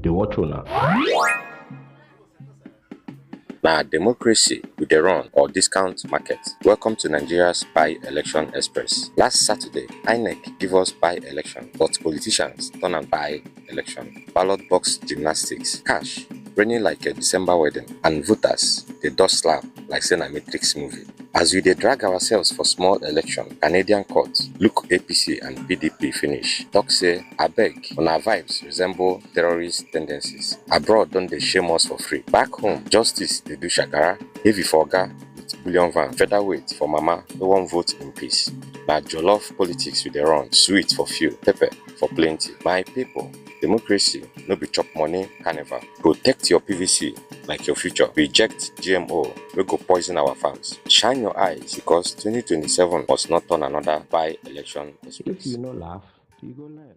dey watch una. Na democracy we dey run or discount market. Welcome to Nigeria's by-election express. Last Saturday, INEC give us by-election, but politicians turn am by-election. Ballot box gymnastics, cash raining like a December wedding, and voters dey dust slap like say na Matrix movie. As we dey drag ourselves for small election, Canadian court look APC and PDP finish, talk say abeg una vibes resemble terrorist tendencies. Abroad don dey shame us for free. Back home, justice dey do shakara, heavy for oga with bullion van, featherweight for mama wey wan vote in peace. Na jollof politics we dey run, sweet for few, pepper for plenty. My people, democracy no be chop money carnival. Protect your PVC like your future. Reject GMO wey go poison our farms. Shine your eyes because 2027 must not turn another by-election If express. you no laugh, you go learn.